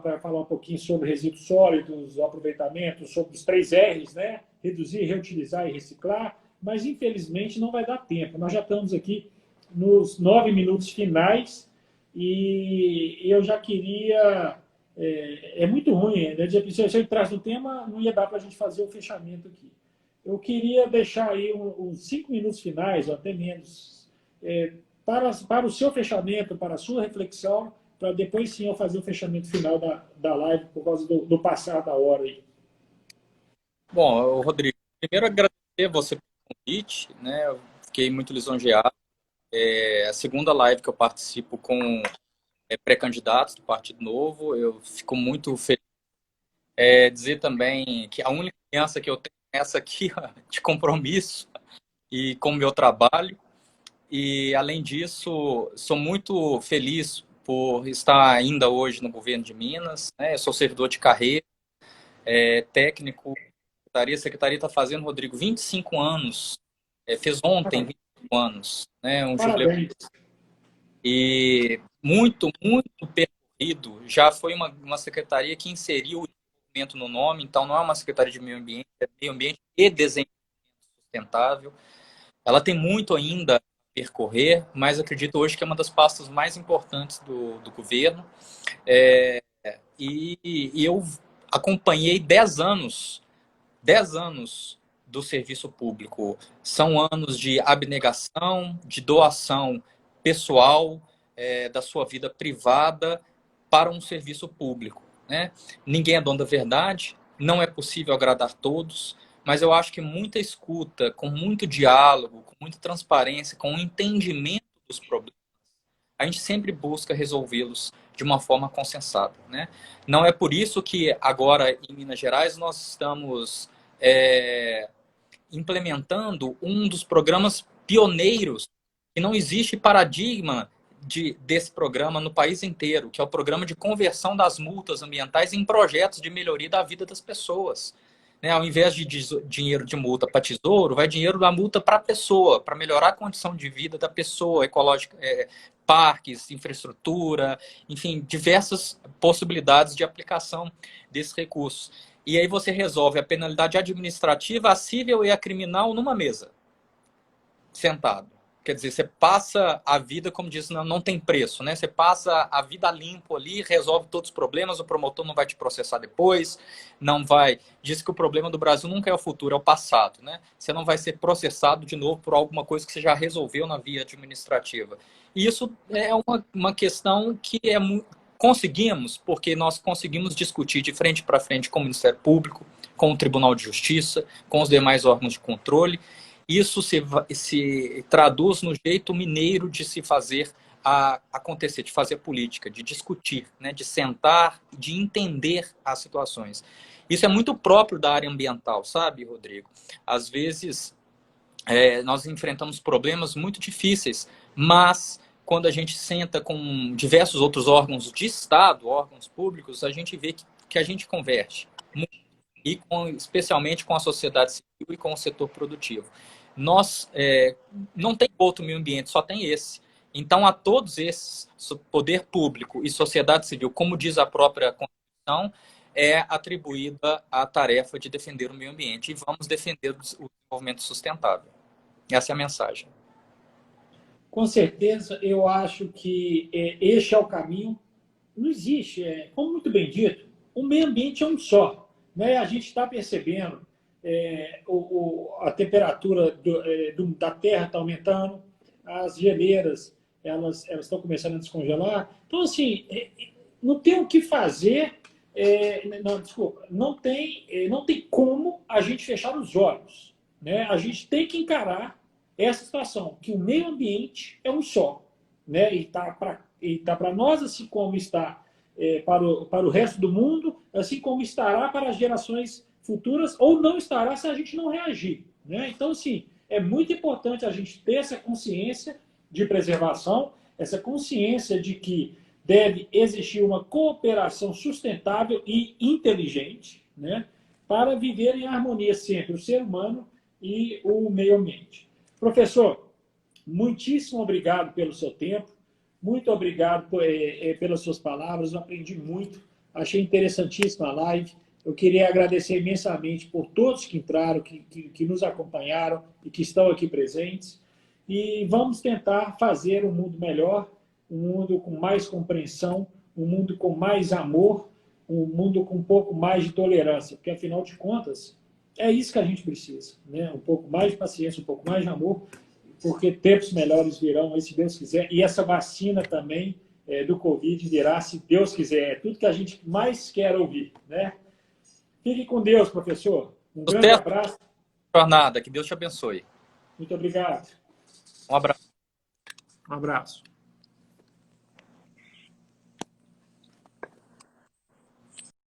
para falar um pouquinho sobre resíduos sólidos, aproveitamento, sobre os 3 R's, né? Reduzir, reutilizar e reciclar, mas infelizmente não vai dar tempo. Nós já estamos aqui nos 9 minutos finais e eu já queria... É muito ruim, né? Se eu entrasse no tema, não ia dar para a gente fazer o fechamento aqui. Eu queria deixar aí uns 5 minutos finais, ou até menos, para o seu fechamento, para a sua reflexão, para depois sim eu fazer o fechamento final da live, por causa do passar da hora aí. Bom, Rodrigo, primeiro agradecer você pelo convite, né? Eu fiquei muito lisonjeado. A segunda live que eu participo com pré-candidatos do Partido Novo, eu fico muito feliz. Dizer também que a única criança que eu tenho é essa aqui, de compromisso e com o meu trabalho. E, além disso, sou muito feliz por estar ainda hoje no governo de Minas, né? Eu sou servidor de carreira, técnico. A secretaria está fazendo, Rodrigo, 25 anos. Fez ontem 25 anos, né? Um jubileu. E muito, muito percorrido. Já foi uma secretaria que inseriu o desenvolvimento no nome, então não é uma secretaria de meio ambiente, é meio ambiente e desenvolvimento sustentável. Ela tem muito ainda a percorrer, mas acredito hoje que é uma das pastas mais importantes do governo. E eu acompanhei 10 anos do serviço público. São anos de abnegação, de doação pessoal, da sua vida privada para um serviço público, né? Ninguém é dono da verdade, não é possível agradar todos, mas eu acho que muita escuta, com muito diálogo, com muita transparência, com o entendimento dos problemas, a gente sempre busca resolvê-los de uma forma consensada, né? Não é por isso que agora em Minas Gerais nós estamos implementando um dos programas pioneiros, que não existe paradigma desse programa no país inteiro, que é o programa de conversão das multas ambientais em projetos de melhoria da vida das pessoas. Né? Ao invés de dinheiro de multa para tesouro, vai dinheiro da multa para a pessoa, para melhorar a condição de vida da pessoa, ecológica, parques, infraestrutura, enfim, diversas possibilidades de aplicação desses recursos. E aí você resolve a penalidade administrativa, a cível e a criminal numa mesa, sentado. Quer dizer, você passa a vida, como diz, não tem preço, né? Você passa a vida limpo ali, resolve todos os problemas, o promotor não vai te processar depois, não vai... Diz que o problema do Brasil nunca é o futuro, é o passado, né? Você não vai ser processado de novo por alguma coisa que você já resolveu na via administrativa. E isso é uma questão que conseguimos, porque nós conseguimos discutir de frente para frente com o Ministério Público, com o Tribunal de Justiça, com os demais órgãos de controle. Isso se traduz no jeito mineiro de se fazer acontecer, de fazer política, de discutir, né, de sentar, de entender as situações. Isso é muito próprio da área ambiental, sabe, Rodrigo? Às vezes, nós enfrentamos problemas muito difíceis, mas quando a gente senta com diversos outros órgãos de Estado, órgãos públicos, a gente vê que a gente converge, e especialmente com a sociedade civil e com o setor produtivo. Nós não tem outro meio ambiente, só tem esse. Então, a todos esses, poder público e sociedade civil, como diz a própria Constituição, é atribuída a tarefa de defender o meio ambiente. E vamos defender o desenvolvimento sustentável. Essa é a mensagem. Com certeza, eu acho que este é o caminho. Não existe, como muito bem dito, o meio ambiente é um só. Né? A gente está percebendo a temperatura da Terra está aumentando, as geleiras elas estão começando a descongelar. Então, assim, não tem o que fazer, não tem como a gente fechar os olhos. Né? A gente tem que encarar essa situação, que o meio ambiente é um só. Né? E está para nós, assim como está para o resto do mundo, assim como estará para as gerações futuras, ou não estará se a gente não reagir. Né? Então, assim, é muito importante a gente ter essa consciência de preservação, essa consciência de que deve existir uma cooperação sustentável e inteligente, né, para viver em harmonia sempre o ser humano e o meio ambiente. Professor, muitíssimo obrigado pelo seu tempo, muito obrigado pelas suas palavras, eu aprendi muito, achei interessantíssima a live. Eu queria agradecer imensamente por todos que entraram, que nos acompanharam e que estão aqui presentes. E vamos tentar fazer um mundo melhor, um mundo com mais compreensão, um mundo com mais amor, um mundo com um pouco mais de tolerância, porque, afinal de contas, é isso que a gente precisa. Né? Um pouco mais de paciência, um pouco mais de amor, porque tempos melhores virão, se Deus quiser. E essa vacina também do Covid virá, se Deus quiser. É tudo que a gente mais quer ouvir. Né? Fique com Deus, professor. Um grande abraço. Jornada, que Deus te abençoe. Muito obrigado. Um abraço. Um abraço.